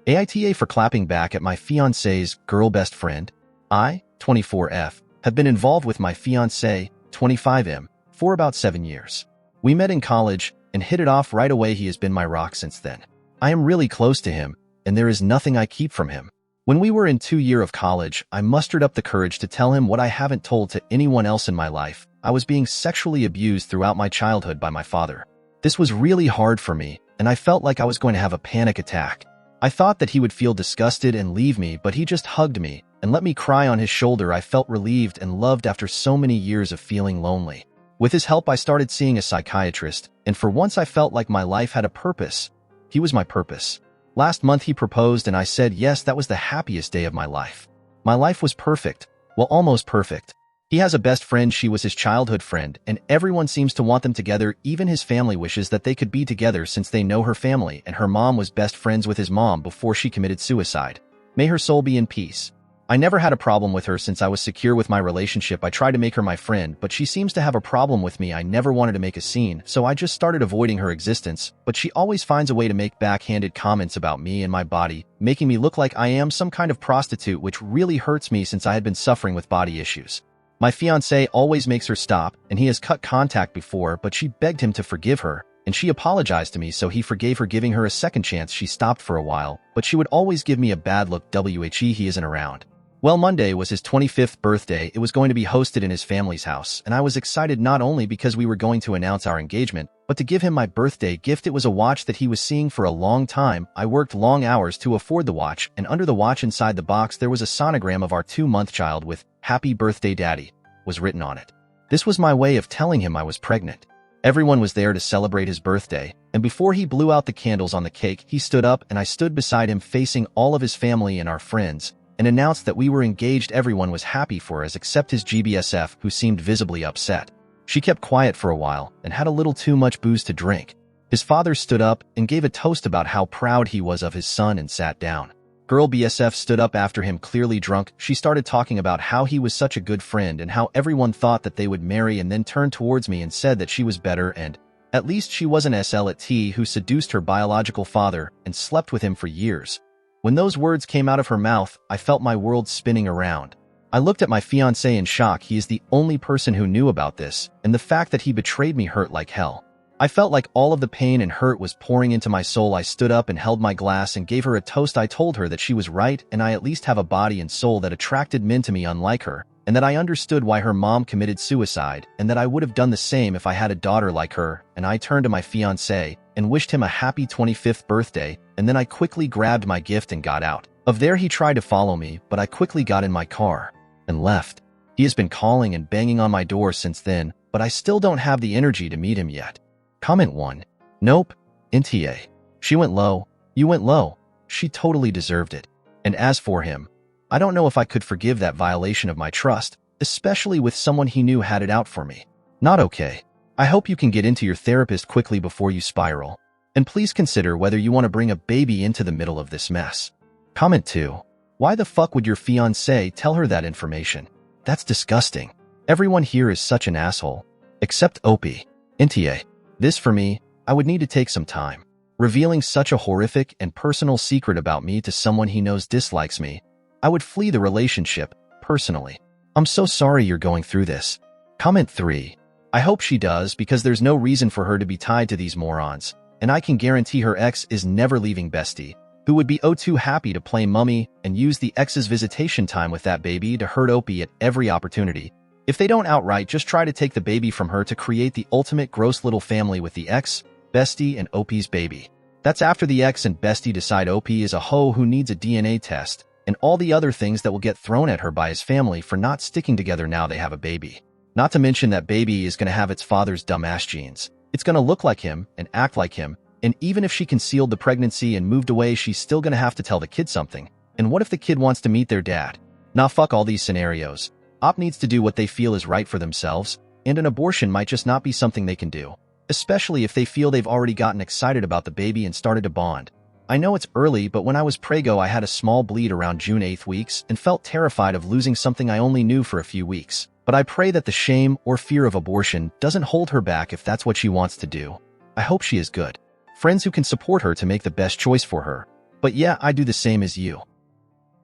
AITA for clapping back at my fiancé's girl best friend. I, 24F, have been involved with my fiancé, 25M, for about 7 years. We met in college and hit it off right away. He has been my rock since then. I am really close to him, and there is nothing I keep from him. When we were in 2 years of college, I mustered up the courage to tell him what I haven't told to anyone else in my life. I was being sexually abused throughout my childhood by my father. This was really hard for me, and I felt like I was going to have a panic attack. I thought that he would feel disgusted and leave me, but he just hugged me and let me cry on his shoulder. I felt relieved and loved after so many years of feeling lonely. With his help, I started seeing a psychiatrist, and for once I felt like my life had a purpose. He was my purpose. Last month he proposed and I said yes. That was the happiest day of my life. My life was perfect. Well, almost perfect. He has a best friend. She was his childhood friend, and everyone seems to want them together. Even his family wishes that they could be together since they know her family, and her mom was best friends with his mom before she committed suicide. May her soul be in peace. I never had a problem with her since I was secure with my relationship. I tried to make her my friend, but she seems to have a problem with me. I never wanted to make a scene, so I just started avoiding her existence, but she always finds a way to make backhanded comments about me and my body, making me look like I am some kind of prostitute, which really hurts me since I had been suffering with body issues. My fiancé always makes her stop, and he has cut contact before, but she begged him to forgive her, and she apologized to me, so he forgave her, giving her a second chance. She stopped for a while, but she would always give me a bad look. He isn't around. Well, Monday was his 25th birthday. It was going to be hosted in his family's house, and I was excited not only because we were going to announce our engagement, but to give him my birthday gift. It was a watch that he was seeing for a long time. I worked long hours to afford the watch, and under the watch inside the box there was a sonogram of our 2-month child with "Happy Birthday Daddy" was written on it. This was my way of telling him I was pregnant. Everyone was there to celebrate his birthday, and before he blew out the candles on the cake, he stood up and I stood beside him facing all of his family and our friends, and announced that we were engaged. Everyone was happy for us except his GBSF, who seemed visibly upset. She kept quiet for a while and had a little too much booze to drink. His father stood up and gave a toast about how proud he was of his son and sat down. Girl BSF stood up after him, clearly drunk. She started talking about how he was such a good friend and how everyone thought that they would marry, and then turned towards me and said that she was better and at least she wasn't SL at T who seduced her biological father and slept with him for years. When those words came out of her mouth, I felt my world spinning around. I looked at my fiancé in shock. He is the only person who knew about this, and the fact that he betrayed me hurt like hell. I felt like all of the pain and hurt was pouring into my soul. I stood up and held my glass and gave her a toast. I told her that she was right, and I at least have a body and soul that attracted men to me unlike her, and that I understood why her mom committed suicide, and that I would have done the same if I had a daughter like her. And I turned to my fiancé and wished him a happy 25th birthday, and then I quickly grabbed my gift and got out of there. He tried to follow me, but I quickly got in my car and left. He has been calling and banging on my door since then, but I still don't have the energy to meet him yet. Comment 1. Nope. NTA. She went low. You went low. She totally deserved it. And as for him, I don't know if I could forgive that violation of my trust, especially with someone he knew had it out for me. Not okay. I hope you can get into your therapist quickly before you spiral. And please consider whether you want to bring a baby into the middle of this mess. Comment 2. Why the fuck would your fiancé tell her that information? That's disgusting. Everyone here is such an asshole. Except Opie. NTA. This for me, I would need to take some time. Revealing such a horrific and personal secret about me to someone he knows dislikes me, I would flee the relationship, personally. I'm so sorry you're going through this. Comment 3. I hope she does, because there's no reason for her to be tied to these morons, and I can guarantee her ex is never leaving Bestie, who would be oh too happy to play mummy and use the ex's visitation time with that baby to hurt Opie at every opportunity. If they don't outright just try to take the baby from her to create the ultimate gross little family with the ex, Bestie, and Opie's baby. That's after the ex and Bestie decide Opie is a hoe who needs a DNA test, and all the other things that will get thrown at her by his family for not sticking together now they have a baby. Not to mention that baby is going to have its father's dumbass genes. It's going to look like him and act like him, and even if she concealed the pregnancy and moved away, she's still going to have to tell the kid something. And what if the kid wants to meet their dad? Nah, fuck all these scenarios. Op needs to do what they feel is right for themselves, and an abortion might just not be something they can do, especially if they feel they've already gotten excited about the baby and started to bond. I know it's early, but when I was prego I had a small bleed around June 8th weeks and felt terrified of losing something I only knew for a few weeks. But I pray that the shame or fear of abortion doesn't hold her back if that's what she wants to do. I hope she is good. Friends who can support her to make the best choice for her. But yeah, I do the same as you.